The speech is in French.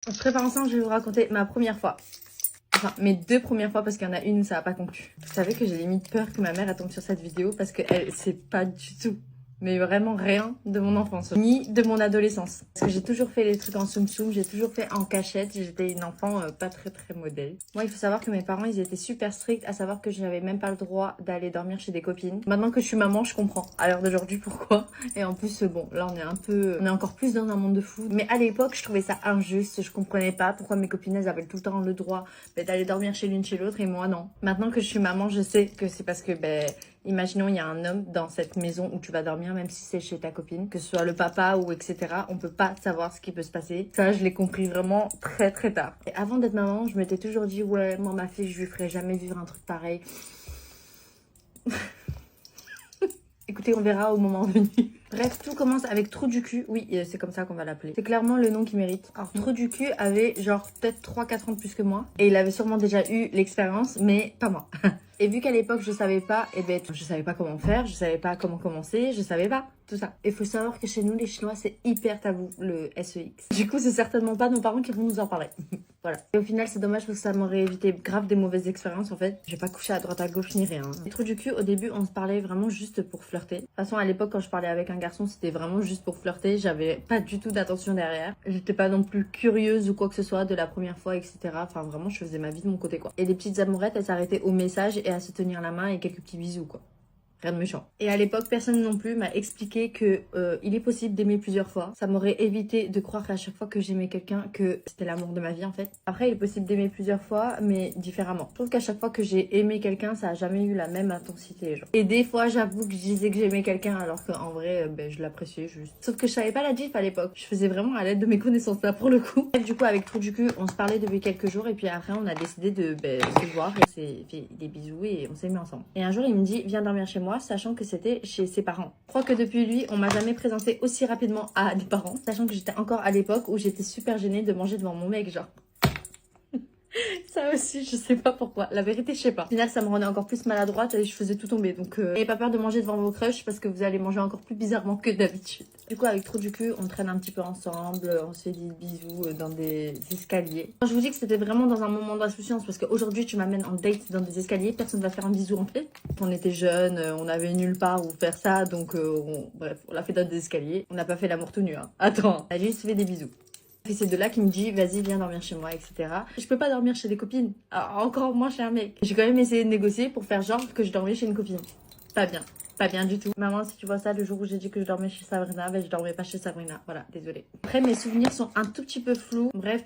En se préparant ensemble, je vais vous raconter ma première fois. Enfin, mes 2 premières fois parce qu'il y en a une où ça n'a pas conclu. Vous savez que j'ai limite peur que ma mère elle tombe sur cette vidéo parce qu'elle sait pas du tout, mais vraiment rien de mon enfance, ni de mon adolescence. Parce que j'ai toujours fait les trucs en soum soum, j'ai toujours fait en cachette, j'étais une enfant pas très modèle. Moi, il faut savoir que mes parents, ils étaient super stricts, à savoir que je n'avais même pas le droit d'aller dormir chez des copines. Maintenant que je suis maman, je comprends à l'heure d'aujourd'hui pourquoi. Et en plus, bon, là on est encore plus dans un monde de fou. Mais à l'époque, je trouvais ça injuste, je comprenais pas pourquoi mes copines, elles avaient tout le temps le droit d'aller dormir chez l'une chez l'autre et moi non. Maintenant que je suis maman, je sais que c'est parce que imaginons il y a un homme dans cette maison où tu vas dormir, même si c'est chez ta copine, que ce soit le papa ou etc. On peut pas savoir ce qui peut se passer. Ça, je l'ai compris vraiment très tard. Et avant d'être maman, je m'étais toujours dit ouais, moi ma fille, je lui ferai jamais vivre un truc pareil. Écoutez, on verra au moment venu. Bref, tout commence avec Trou du cul. Oui, c'est comme ça qu'on va l'appeler. C'est clairement le nom qu'il mérite. Alors, Trou du cul avait genre peut-être 3-4 ans de plus que moi. Et il avait sûrement déjà eu l'expérience, mais pas moi. Et vu qu'à l'époque, je savais pas, je savais pas comment faire, je savais pas comment commencer, je savais pas tout ça. Et faut savoir que chez nous, les Chinois, c'est hyper tabou, le SEX. Du coup, c'est certainement pas nos parents qui vont nous en parler. Voilà. Et au final, c'est dommage parce que ça m'aurait évité grave des mauvaises expériences, en fait. J'ai pas couché à droite à gauche ni rien. Les Trous du cul, au début, on se parlait vraiment juste pour flirter. De toute façon, à l'époque, quand je parlais avec un garçon, c'était vraiment juste pour flirter. J'avais pas du tout d'attention derrière. J'étais pas non plus curieuse ou quoi que ce soit de la première fois, etc. Enfin, vraiment, je faisais ma vie de mon côté, quoi. Et les petites amourettes, elles s'arrêtaient au message et à se tenir la main et quelques petits bisous, quoi. Rien de méchant. Et à l'époque, personne non plus m'a expliqué que il est possible d'aimer plusieurs fois. Ça m'aurait évité de croire qu'à chaque fois que j'aimais quelqu'un, que c'était l'amour de ma vie en fait. Après, il est possible d'aimer plusieurs fois, mais différemment. Je trouve qu'à chaque fois que j'ai aimé quelqu'un, ça a jamais eu la même intensité, genre. Et des fois, j'avoue que je disais que j'aimais quelqu'un alors qu'en vrai, je l'appréciais juste. Sauf que je savais pas la diff à l'époque. Je faisais vraiment à l'aide de mes connaissances là pour le coup. Et du coup, avec Trou du cul, on se parlait depuis quelques jours et puis après, on a décidé de se voir et on s'est fait des bisous et on s'est mis ensemble. Et un jour, il me dit, viens dormir chez moi, sachant que c'était chez ses parents. Je crois que depuis lui, on m'a jamais présenté aussi rapidement à des parents, sachant que j'étais encore à l'époque où j'étais super gênée de manger devant mon mec, genre. Ça aussi, je sais pas pourquoi. La vérité, je sais pas. Au final, ça me rendait encore plus maladroite et je faisais tout tomber. Donc, n'ayez pas peur de manger devant vos crushs parce que vous allez manger encore plus bizarrement que d'habitude. Du coup, avec Trou du cul, on traîne un petit peu ensemble, on se fait des bisous dans des escaliers. Quand je vous dis que c'était vraiment dans un moment d'insouciance parce qu'aujourd'hui, tu m'amènes en date dans des escaliers, personne va faire un bisou en fait. On était jeunes, on avait nulle part où faire ça, donc bref, on l'a fait dans des escaliers. On n'a pas fait l'amour tout nu, hein. Attends, elle a juste fait des bisous. Et c'est de là qu'il me dit, vas-y, viens dormir chez moi, etc. Je peux pas dormir chez des copines. Alors, encore moins chez un mec. J'ai quand même essayé de négocier pour faire genre que je dormais chez une copine. Pas bien. Pas bien du tout. Maman, si tu vois ça, le jour où j'ai dit que je dormais chez Sabrina, je dormais pas chez Sabrina. Voilà, désolée. Après, mes souvenirs sont un tout petit peu flous. Bref,